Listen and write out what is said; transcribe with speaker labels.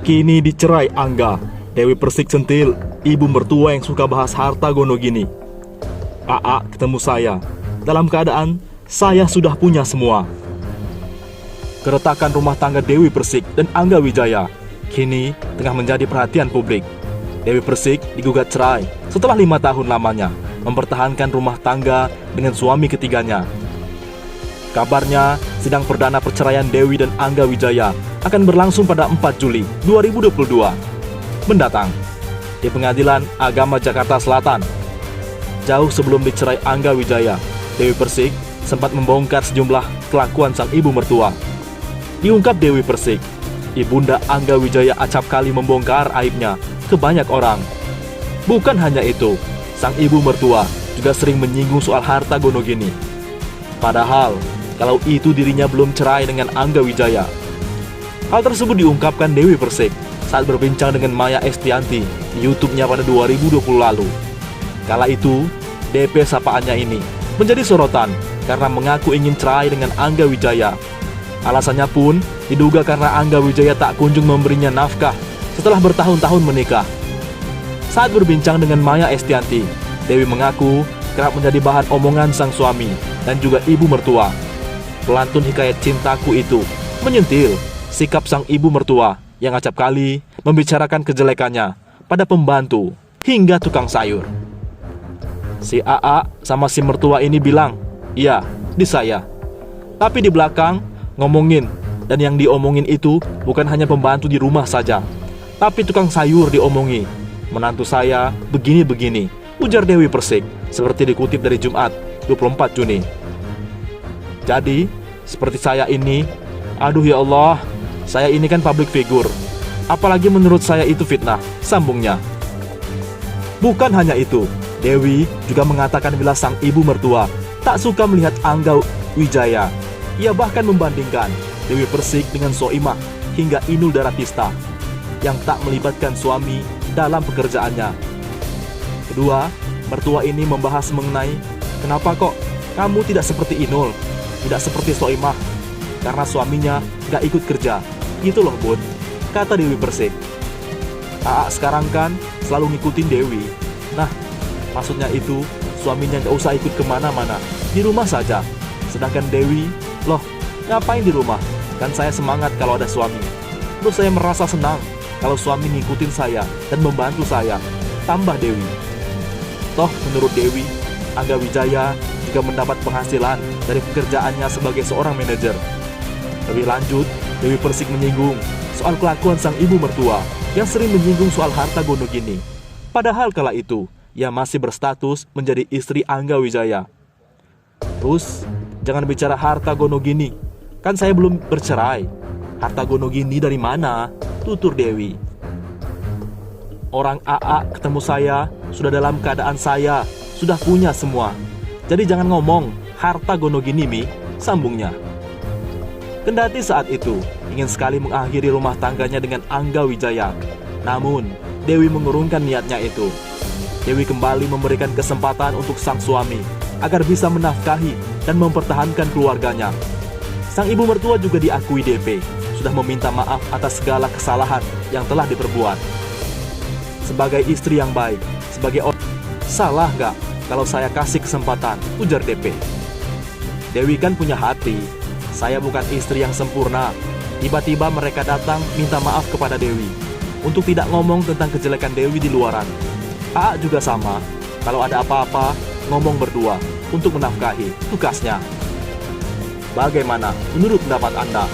Speaker 1: Kini dicerai Angga. Dewi Persik centil, ibu mertua yang suka bahas harta gono gini. AA ketemu saya. Dalam keadaan saya sudah punya semua. Keretakan rumah tangga Dewi Persik dan Angga Wijaya kini tengah menjadi perhatian publik. Dewi Persik digugat cerai setelah 5 tahun lamanya mempertahankan rumah tangga dengan suami ketiganya. Kabarnya, sidang perdana perceraian Dewi dan Angga Wijaya akan berlangsung pada 4 Juli 2022 mendatang di Pengadilan Agama Jakarta Selatan. Jauh sebelum dicerai Angga Wijaya, Dewi Persik sempat membongkar sejumlah kelakuan sang ibu mertua. Diungkap Dewi Persik, ibunda Angga Wijaya acap kali membongkar aibnya ke banyak orang. Bukan hanya itu, sang ibu mertua juga sering menyinggung soal harta gono gini. Padahal, kalau itu dirinya belum cerai dengan Angga Wijaya. Hal tersebut diungkapkan Dewi Persik saat berbincang dengan Maya Estianti di YouTube-nya pada 2020 lalu. Kala itu, DP sapaannya ini menjadi sorotan karena mengaku ingin cerai dengan Angga Wijaya. Alasannya pun diduga karena Angga Wijaya tak kunjung memberinya nafkah setelah bertahun-tahun menikah. Saat berbincang dengan Maya Estianti, Dewi mengaku kerap menjadi bahan omongan sang suami dan juga ibu mertua. Pelantun hikayat cintaku itu menyentil sikap sang ibu mertua yang acap kali membicarakan kejelekannya pada pembantu hingga tukang sayur. Si AA sama si mertua ini bilang, iya, di saya. Tapi di belakang ngomongin, dan yang diomongin itu bukan hanya pembantu di rumah saja, tapi tukang sayur diomongi. Menantu saya begini-begini, ujar Dewi Persik, seperti dikutip dari Jumat 24 Juni. Jadi, seperti saya ini, aduh ya Allah, saya ini kan public figure. Apalagi menurut saya itu fitnah, sambungnya. Bukan hanya itu, Dewi juga mengatakan bila sang ibu mertua tak suka melihat Angga Wijaya. Ia bahkan membandingkan Dewi Persik dengan Soimah hingga Inul Daratista yang tak melibatkan suami dalam pekerjaannya. Kedua, mertua ini membahas mengenai kenapa kok kamu tidak seperti Inul, tidak seperti Soimah, karena suaminya gak ikut kerja. Gitu loh bun, kata Dewi Persik. AA sekarang kan selalu ngikutin Dewi. Nah, maksudnya itu suaminya gak usah ikut kemana-mana, di rumah saja. Sedangkan Dewi, loh ngapain di rumah? Kan saya semangat kalau ada suami. Terus saya merasa senang kalau suami ngikutin saya dan membantu saya, tambah Dewi. Toh menurut Dewi, Angga Wijaya juga mendapat penghasilan dari pekerjaannya sebagai seorang manajer. Lebih lanjut, Dewi Persik menyinggung soal kelakuan sang ibu mertua yang sering menyinggung soal harta gono gini. Padahal kala itu, ia masih berstatus menjadi istri Angga Wijaya. Terus, jangan bicara harta gono gini, kan saya belum bercerai. Harta gono gini dari mana? Tutur Dewi. Orang AA ketemu saya, sudah dalam keadaan saya, sudah punya semua. Jadi jangan ngomong harta gono gini mi, sambungnya. Kendati saat itu ingin sekali mengakhiri rumah tangganya dengan Angga Wijaya, namun Dewi mengurungkan niatnya itu. Dewi kembali memberikan kesempatan untuk sang suami agar bisa menafkahi dan mempertahankan keluarganya. Sang ibu mertua juga diakui DP sudah meminta maaf atas segala kesalahan yang telah diperbuat. Sebagai istri yang baik, sebagai orang, salah gak kalau saya kasih kesempatan, ujar DP. Dewi kan punya hati. Saya bukan istri yang sempurna. Tiba-tiba mereka datang minta maaf kepada Dewi untuk tidak ngomong tentang kejelekan Dewi di luaran. AA juga sama. Kalau ada apa-apa, ngomong berdua untuk menafkahi tugasnya. Bagaimana menurut pendapat Anda?